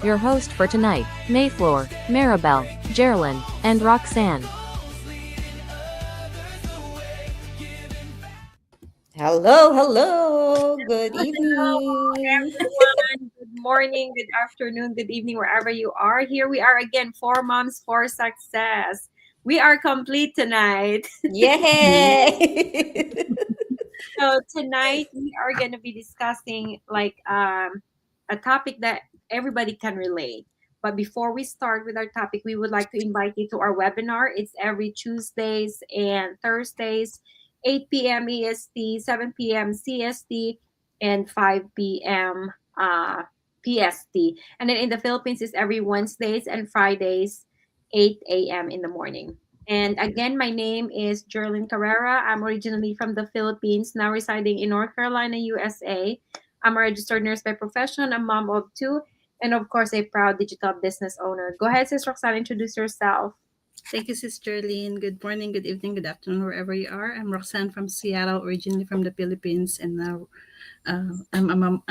Your host for tonight, Mayfloor, Maribel, Geraldine, and Roxanne. Hello, hello. Good Hello, evening. everyone. Good morning, good afternoon, good evening, wherever you are. Here we are again, Four Moms for Success. We are complete tonight. Yay! So tonight we are going to be discussing a topic that everybody can relate. But before we start with our topic, we would like to invite you to our webinar. It's every Tuesdays and Thursdays, 8 p.m. EST, 7 p.m. CST, and 5 p.m. PST. And then in the Philippines, it's every Wednesdays and Fridays, 8 a.m. in the morning. And again, my name is Jerlyn Carrera. I'm originally from the Philippines, now residing in North Carolina, USA. I'm a registered nurse by profession, a mom of two, and of course, a proud digital business owner. Go ahead, Sis Roxanne, introduce yourself. Thank you, Sister Lynn. Good morning, good evening, good afternoon, wherever you are. I'm Roxanne from Seattle, originally from the Philippines, and now I'm a mom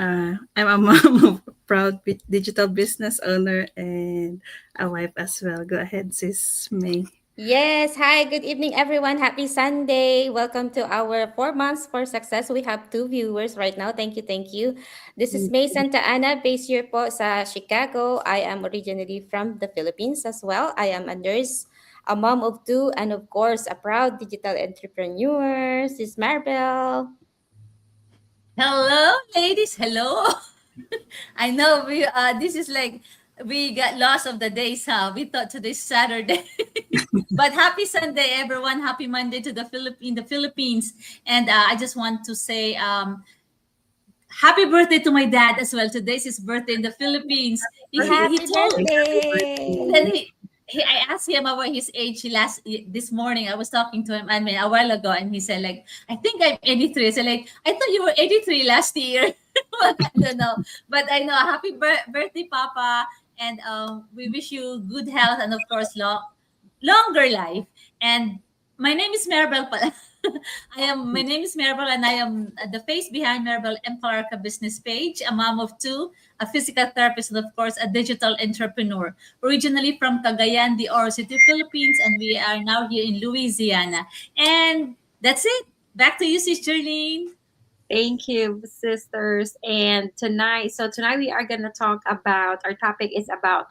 of a proud digital business owner and a wife as well. Go ahead, Sis May. Yes, hi, good evening, everyone. Happy Sunday. Welcome to our 4 months for success. We have two viewers right now. Thank you, thank you. This is May Santa Ana, based here po sa Chicago. I am originally from the Philippines as well. I am a nurse, a mom of two, and of course, a proud digital entrepreneur. This is Maribel. Hello, ladies. Hello. I know we this is like we got lost of the days, huh? We thought today's Saturday. But happy Sunday, everyone. Happy Monday to the Philippines. And I just want to say happy birthday to my dad as well. Today's his birthday in the Philippines. He Happy told birthday. then I asked him about his age this morning. I was talking to him, I mean, a while ago, and he said like, I think I'm 83. So like, I thought you were 83 last year. Well, I don't know, but I know. Happy birthday, Papa, and we wish you good health and of course longer life. And my name is Maribel. My name is Maribel, and I am the face behind Maribel Emparca business page, a mom of two, a physical therapist, and of course, a digital entrepreneur. Originally from Cagayan de Oro City, Philippines, and we are now here in Louisiana. And that's it. Back to you, Sister Lynn. Thank you, sisters. And tonight we are going to talk about our topic is about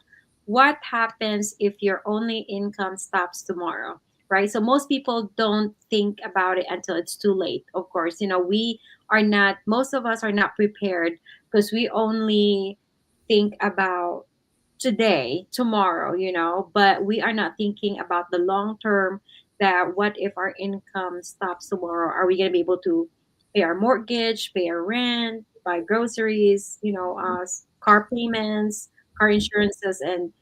what happens if your only income stops tomorrow, right? So most people don't think about it until it's too late. Of course, we are not, most of us are not prepared because we only think about today, tomorrow, but we are not thinking about the long term that what if our income stops tomorrow? Are we going to be able to pay our mortgage, pay our rent, buy groceries, car payments, car insurances, and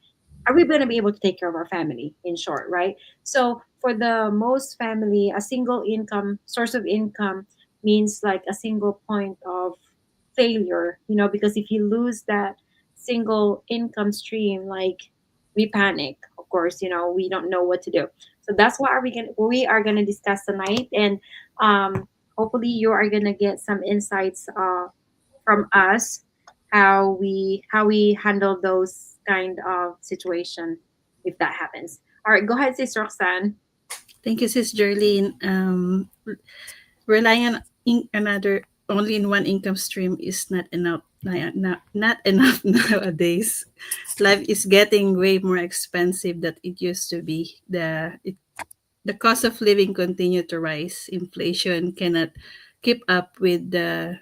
are we going to be able to take care of our family, in short, right? So for the most family, a single income source of income means like a single point of failure, because if you lose that single income stream, like we panic, of course, we don't know what to do. So that's what we are gonna discuss tonight, and hopefully you are gonna get some insights from us how we handle those kind of situation if that happens. All right, go ahead, sis Roxanne. Thank you, Sis Jerlyn. Relying on another only in one income stream is not enough. Not enough nowadays. Life is getting way more expensive than it used to be. The cost of living continue to rise. Inflation cannot keep up with the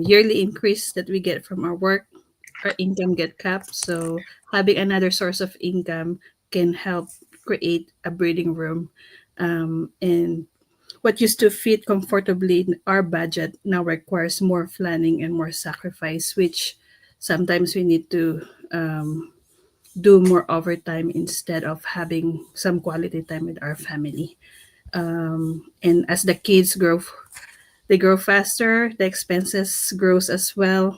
yearly increase that we get from our work. Our income get capped, so having another source of income can help create a breathing room. And what used to fit comfortably in our budget now requires more planning and more sacrifice, which sometimes we need to do more overtime instead of having some quality time with our family. And as the kids grow, they grow faster, the expenses grows as well,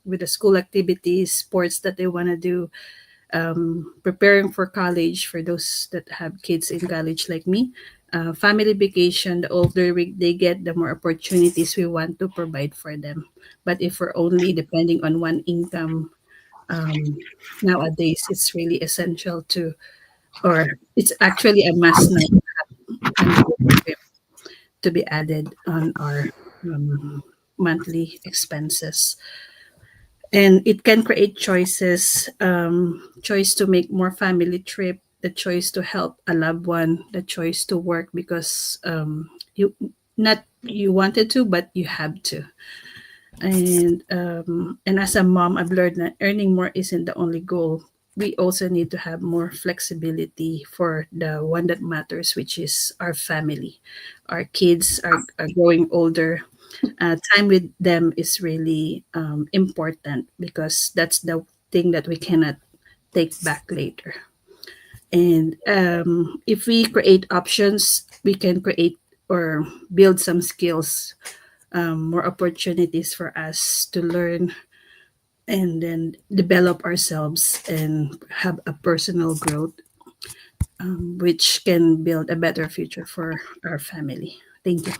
with the school activities, sports that they want to do, preparing for college for those that have kids in college like me. Family vacation, the older they get, the more opportunities we want to provide for them. But if we're only depending on one income, um, nowadays it's really essential to, or it's actually a must now to have an income stream to be added on our monthly expenses. And it can create choices, choice to make more family trip, the choice to help a loved one, the choice to work because you not you wanted to, but you have to. And as a mom, I've learned that earning more isn't the only goal. We also need to have more flexibility for the one that matters, which is our family. Our kids are growing older. Time with them is really important because that's the thing that we cannot take back later. And if we create options, we can create or build some skills, more opportunities for us to learn and then develop ourselves and have a personal growth, which can build a better future for our family. Thank you.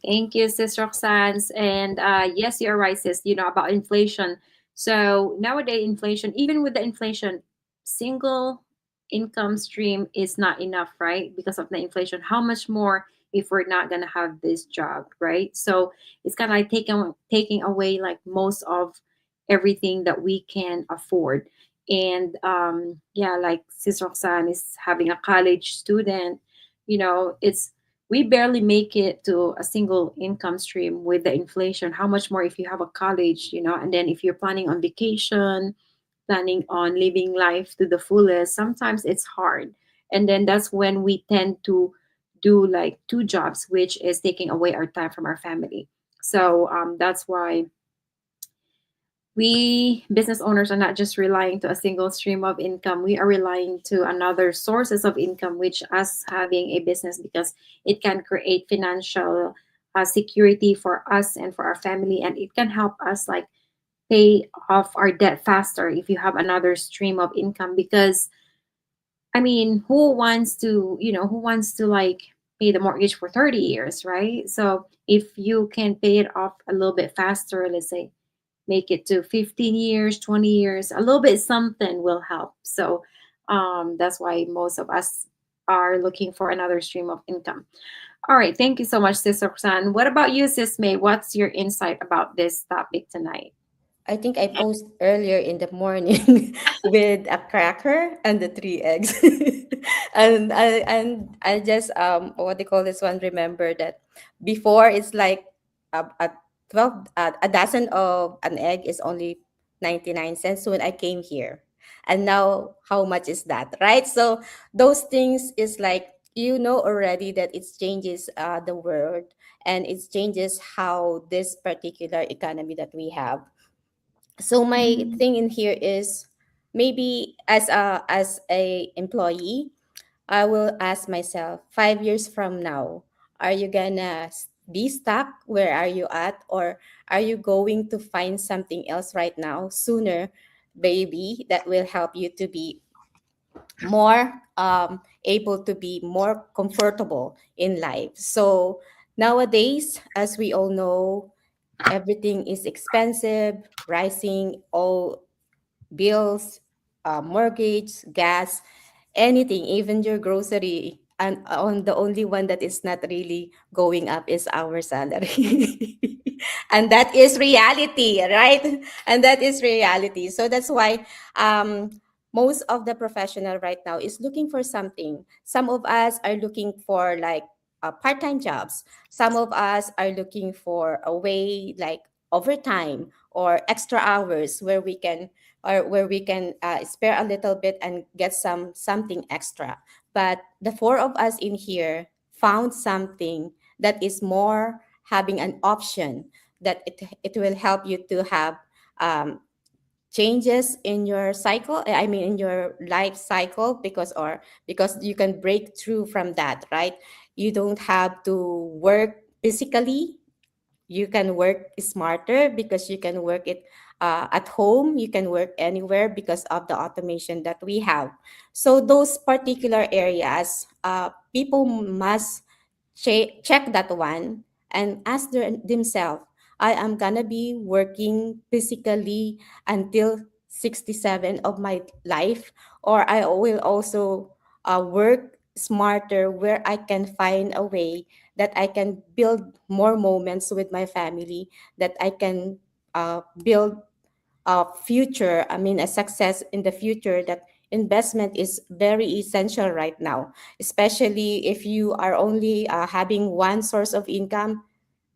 Thank you, Sis Roxanne. And yes, you're right, sis. About inflation. So nowadays, inflation, even with the inflation, single income stream is not enough, right? Because of the inflation. How much more if we're not gonna have this job, right? So it's kind of like taking away like most of everything that we can afford. And yeah, like Sis Roxanne is having a college student. It's we barely make it to a single income stream with the inflation. How much more if you have a college, and then if you're planning on vacation, planning on living life to the fullest, sometimes it's hard. And then that's when we tend to do like two jobs, which is taking away our time from our family. So that's why we business owners are not just relying to a single stream of income. We are relying to another sources of income, which us having a business, because it can create financial security for us and for our family, and it can help us like pay off our debt faster if you have another stream of income. Because I mean, who wants to like pay the mortgage for 30 years, right? So if you can pay it off a little bit faster, let's say make it to 15 years, 20 years, a little bit something will help. So that's why most of us are looking for another stream of income. All right. Thank you so much, Sis Roxanne. What about you, Sis May? What's your insight about this topic tonight? I think I post earlier in the morning with a cracker and the three eggs. And I just what they call this one, remember that before it's like a 12 a dozen of an egg is only 99 cents when I came here. And now how much is that, right? So those things is like already that it changes the world, and it changes how this particular economy that we have. So my thing in here is, maybe as a employee, I will ask myself, 5 years from now, are you gonna be stuck where are you at, or are you going to find something else right now sooner, baby, that will help you to be more able to be more comfortable in life. So nowadays, as we all know, everything is expensive, rising, all bills, mortgage, gas, anything, even your grocery. And on the only one that is not really going up is our salary. And that is reality, right? And that is reality. So that's why most of the professional right now is looking for something. Some of us are looking for like part-time jobs. Some of us are looking for a way like overtime or extra hours where we can spare a little bit and get something extra. But the four of us in here found something that is more having an option, that it will help you to have um, changes in your cycle, I mean in your life cycle, because you can break through from that, right? You don't have to work physically, you can work smarter because you can work it at home, you can work anywhere because of the automation that we have. So those particular areas, people must check that one and ask themselves, I am gonna be working physically until 67 of my life, or I will also work smarter where I can find a way that I can build more moments with my family, that I can build a future, I mean, a success in the future. That investment is very essential right now, especially if you are only having one source of income.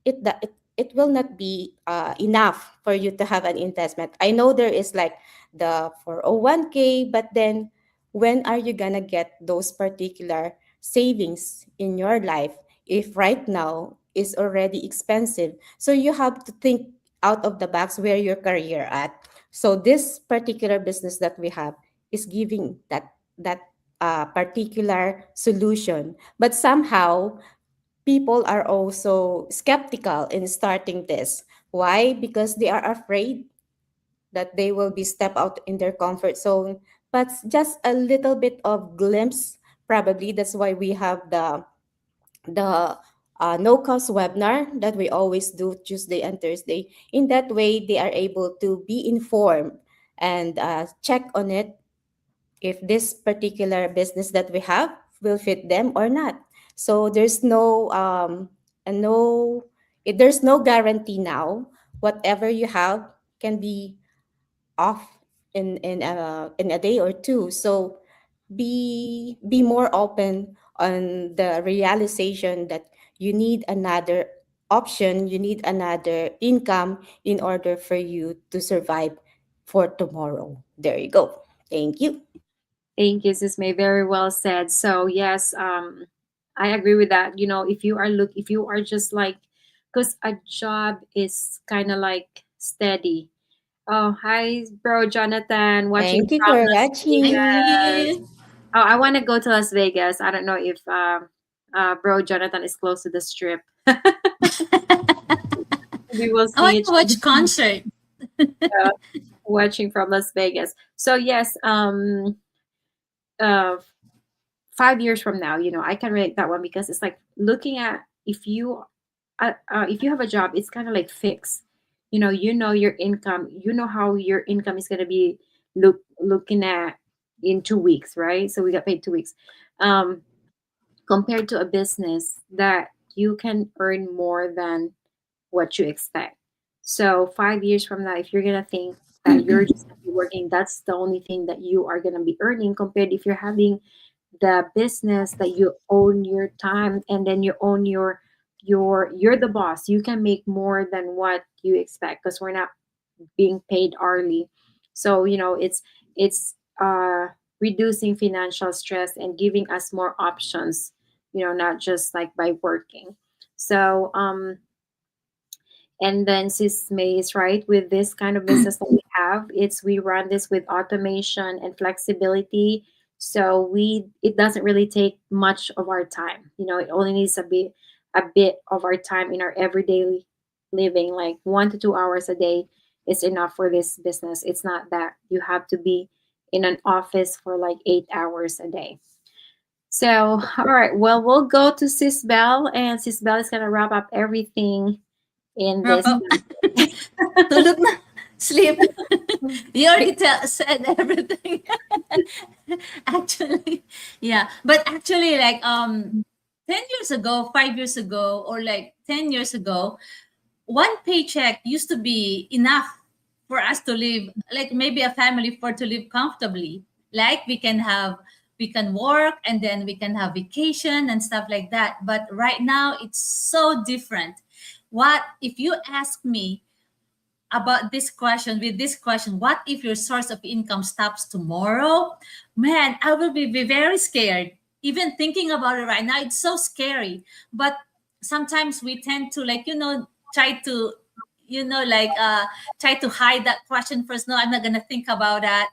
It will not be enough for you to have an investment. I know there is like the 401k, but then when are you gonna get those particular savings in your life if right now is already expensive? So you have to think out of the box where your career at. So this particular business that we have is giving that particular solution, but somehow people are also skeptical in starting this. Why? Because they are afraid that they will be step out in their comfort zone. But just a little bit of glimpse, probably that's why we have the no cost webinar that we always do Tuesday and Thursday. In that way, they are able to be informed and check on it if this particular business that we have will fit them or not. So there's no a no there's no guarantee now. Whatever you have can be off in a day or two. So be more open on the realization that you need another option, you need another income in order for you to survive for tomorrow. There you go. Thank you. Thank you, Sis May. Very well said. So yes, I agree with that. If you are just like, because a job is kind of like steady. Oh, hi, bro, Jonathan, watching Thank you from for Las Thank watching. Vegas. you. Oh, I want to go to Las Vegas. I don't know if bro Jonathan is close to the strip. We will I want see each to watch concert. other watching from Las Vegas. So yes, uh, 5 years from now, I can relate that one because it's like looking at if you have a job, it's kind of like fixed. You know your income. You know how your income is gonna be looking at in 2 weeks, right? So we got paid 2 weeks. Um, Compared to a business that you can earn more than what you expect. So 5 years from now, if you're gonna think that you're just gonna be working, that's the only thing that you are gonna be earning. Compared if you're having the business that you own your time and then you own you're the boss. You can make more than what you expect because we're not being paid hourly. So it's reducing financial stress and giving us more options, not just like by working. So and then Sis May is right with this kind of business that we have. We run this with automation and flexibility. So it doesn't really take much of our time. It only needs a bit of our time in our everyday living, like 1 to 2 hours a day is enough for this business. It's not that you have to be in an office for like 8 hours a day. So, all right, well, we'll go to Sis Bell, and Sis Bell is gonna wrap up everything in Wrap this. up. Tulog na. Sleep. You already said everything. Actually, yeah. But actually, like 10 years ago, 5 years ago, or like 10 years ago, one paycheck used to be enough for us to live, like maybe a family for to live comfortably. Like we can work and then we can have vacation and stuff like that. But right now it's so different. What if you ask me about this question, with this question, what if your source of income stops tomorrow? Man, I will be very scared. Even thinking about it right now, it's so scary. But sometimes we tend to, like, try to, like try to hide that question first. No, I'm not gonna think about that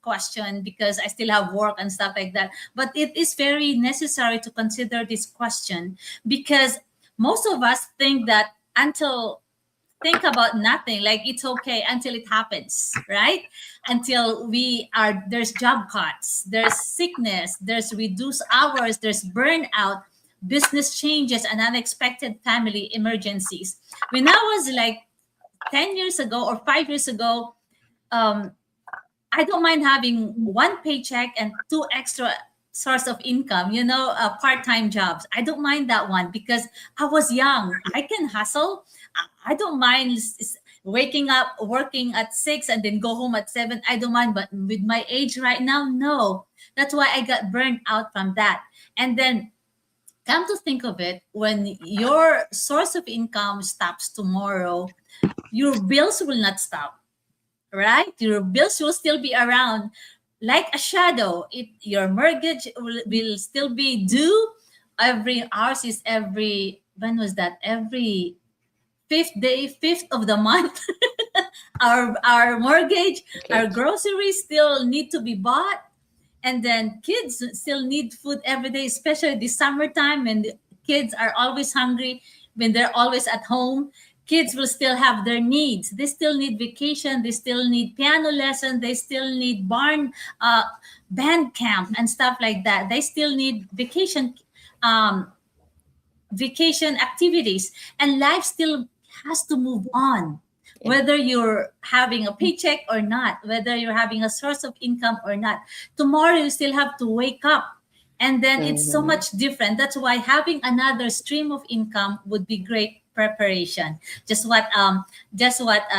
question because I still have work and stuff like that. But it is very necessary to consider this question because most of us think that until think about nothing, like it's okay until it happens, right? Until there's job cuts, there's sickness, there's reduced hours, there's burnout. business changes and unexpected family emergencies. When I was like 10 years ago or 5 years ago, um, I don't mind having one paycheck and two extra source of income, part-time jobs. I don't mind that one because I was young. I can hustle. I don't mind waking up, working at 6 and then go home at 7. I don't mind. But with my age right now, no. That's why I got burned out from that. And then come to think of it, when your source of income stops tomorrow, your bills will not stop, right? Your bills will still be around like a shadow. Your mortgage will still be due. Ours is when was that? Every fifth of the month. our mortgage, Okay. our groceries still need to be bought. And then kids still need food every day, especially this summertime when the kids are always hungry, when they're always at home. Kids will still have their needs. They still need vacation. They still need piano lesson. They still need band camp and stuff like that. They still need um, vacation activities, and life still has to move on. Yeah. Whether you're having a paycheck or not, whether you're having a source of income or not, tomorrow you still have to wake up, and then it's so Mhm. much different. That's why having another stream of income would be great preparation. Just what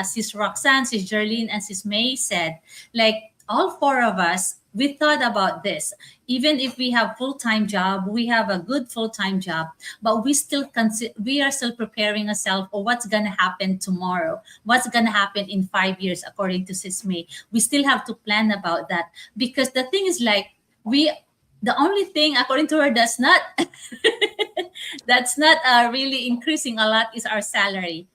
Sis Roxanne, Sis Jerlene, and Sis May said. Like all four of us, we thought about this. Even if we have full-time job, we have a good full-time job, but we are still preparing ourselves for what's gonna happen tomorrow, what's gonna happen in 5 years, according to Sis May. We still have to plan about that, because the thing is, like, the only thing, according to her, that's not really increasing a lot is our salary.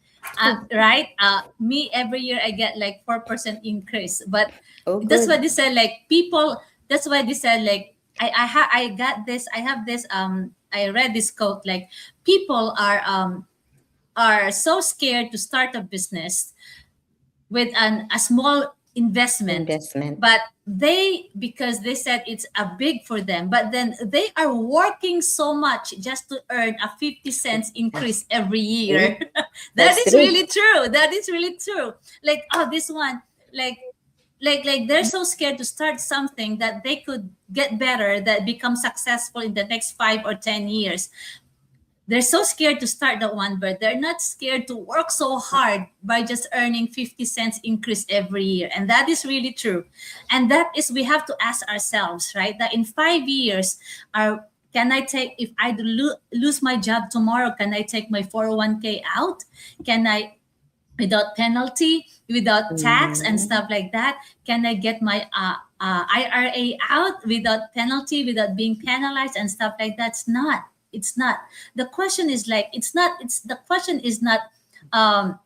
Right? Me, every year I get like 4% increase, but Oh, that's good. what they said. Like people, that's why they said, like, I got this. I have this. I read this quote. Like, people are so scared to start a business with a small investment, Investment. but because they said it's a big for them, but then they are working so much just to earn a 50 cents increase every year. That That's is true. really true. That is really true. Like, oh, this one, like they're so scared to start something that they could get better, that become successful in the next 5 or 10 years. They're so scared to start that one, but they're not scared to work so hard by just earning 50 cents increase every year. And that is really true. And that is, we have to ask ourselves, right? That in 5 years, can I take, if I lose my job tomorrow, can I take my 401k out? Can I, without penalty, without tax and stuff like that? Can I get my IRA out without penalty, without being penalized and stuff like that? It's not. The question is like, the question is not um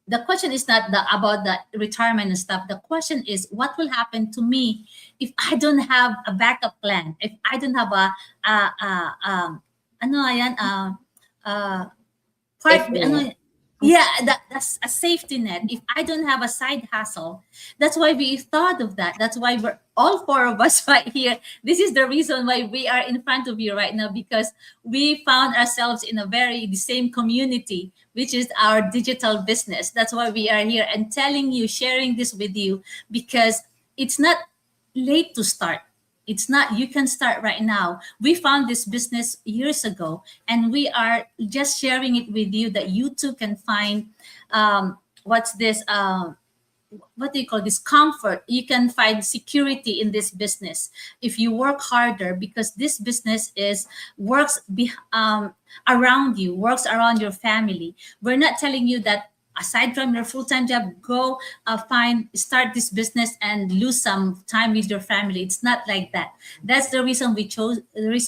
the question is not about the retirement and stuff. The question is, what will happen to me if I don't have a backup plan, if I don't have ano yan, Safety net. that's a safety net. If I don't have a side hustle, that's why we thought of that. That's why we're all four of us right here. This is the reason why we are in front of you right now, because we found ourselves in the same community, which is our digital business. That's why we are here and telling you, sharing this with you, because it's not late to start. It's not, you can start right now. We found this business years ago, and we are just sharing it with you, that you too can find what do you call this, comfort. You can find security in this business if you work harder, because this business works around you, works around your family. We're not telling you that aside from your full-time job, go start this business and lose some time with your family. It's not like that. That's the reason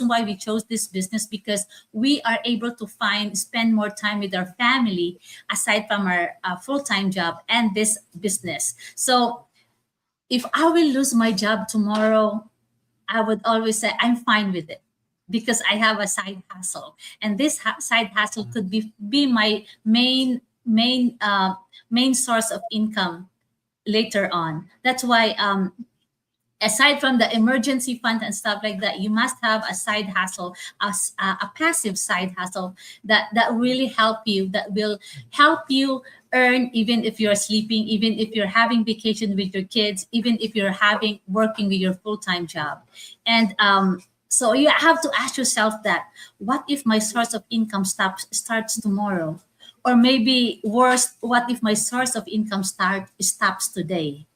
why we chose this business, because we are able to spend more time with our family aside from our full-time job and this business. So if I will lose my job tomorrow, I would always say I'm fine with it, because I have a side hustle, and this side hustle could be my main source of income later on. That's why aside from the emergency fund and stuff like that, you must have a side hustle, a passive side hustle that really help you, that will help you earn even if you're sleeping, even if you're having vacation with your kids, even if you're having working with your full-time job. And so you have to ask yourself that, what if my source of income starts tomorrow? Or maybe worse, what if my source of income stops today?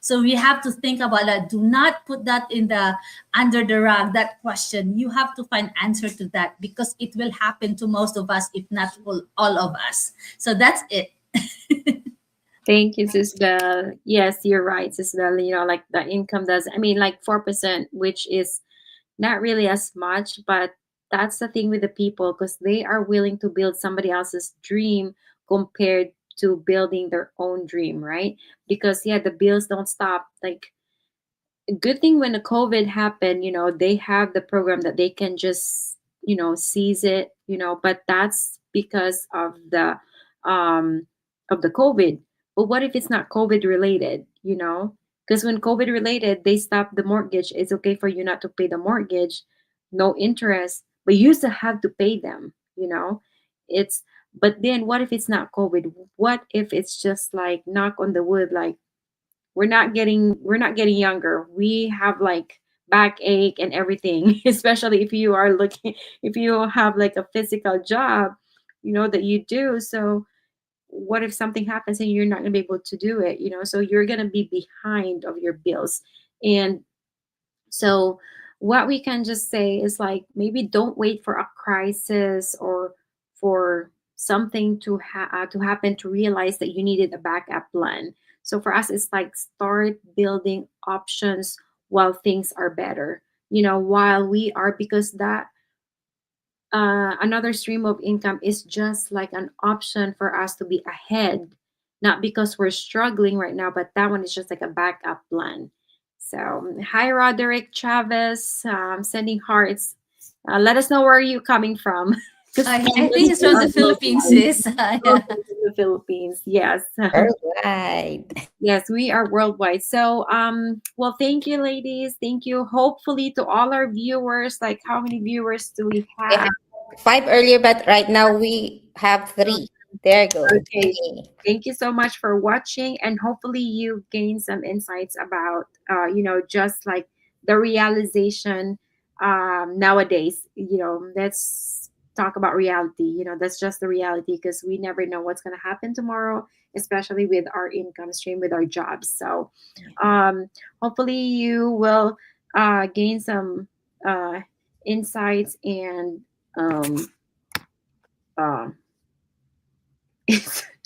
So we have to think about that. Do not put that in the under the rug, that question. You have to find answer to that, because it will happen to most of us, if not all of us. So that's it. Thank you, Sis Bell. Yes, you're right, Sis Bell. Like the income does, I mean, like 4%, which is not really as much, but that's the thing with the people, because they are willing to build somebody else's dream compared to building their own dream, right? Because yeah, the bills don't stop. Like, a good thing when the COVID happened, they have the program that they can just, seize it, but that's because of the COVID. But what if it's not COVID related, Because when COVID related, they stop the mortgage. It's okay for you not to pay the mortgage, no interest, but you still have to pay them. It's But then what if it's not COVID? What if it's just like, knock on the wood, like we're not getting younger. We have like backache and everything, especially if you have like a physical job, that you do. So what if something happens and you're not going to be able to do it, so you're going to be behind of your bills. And so what we can just say is, like, maybe don't wait for a crisis or for something to happen to realize that you needed a backup plan. So for us, it's like, start building options while things are better, while we are, because that another stream of income is just like an option for us to be ahead, not because we're struggling right now, but that one is just like a backup plan. So, hi, Roderick Chavez, sending hearts. Let us know where you're coming from. 'Cause I think it's from the Philippines, sis. Yeah. the Philippines, yes. Alright. Yes, we are worldwide. So, well, thank you, ladies. Thank you. Hopefully, to all our viewers, like, how many viewers do we We have? have 5 earlier, but right now we have 3. There you go. Okay. Okay. Thank you so much for watching, and hopefully you gain some insights about, just like the realization nowadays. Let's talk about reality. That's just the reality, because we never know what's going to happen tomorrow, especially with our income stream, with our jobs. So, hopefully you will gain some insights and uh,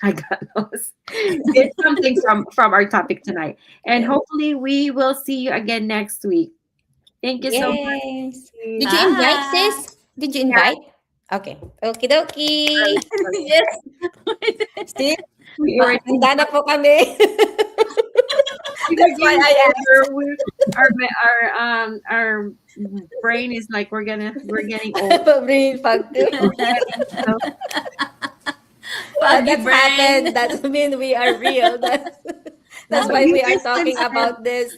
I got lost. It's something from our topic tonight, and hopefully we will see you again next week. Thank you so much. Yes. Did you invite, Ah. sis? Did you invite? Okay. Okie dokie. Yes. See? We were Handa na po kami. That's why I asked. our brain is like, we're getting old. Brain fog too. So, Foggy That's brain. happened. That means we are real. That's why we are talking about this.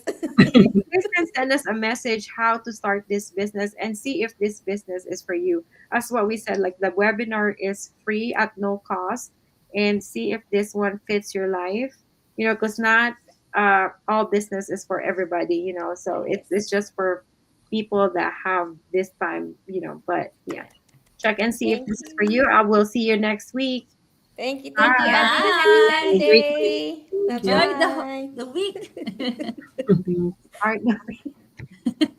you guys can send us a message how to start this business and see if this business is for you. As what we said, like, the webinar is free at no cost, and see if this one fits your life. Because not all business is for everybody. So it's just for people that have this time. But yeah, check and see if Thank this is for you. I will see you next week. Thank you. Thank you, Bye. everyone. Happy Bye. Sunday. Enjoy Bye-bye. the week. All right.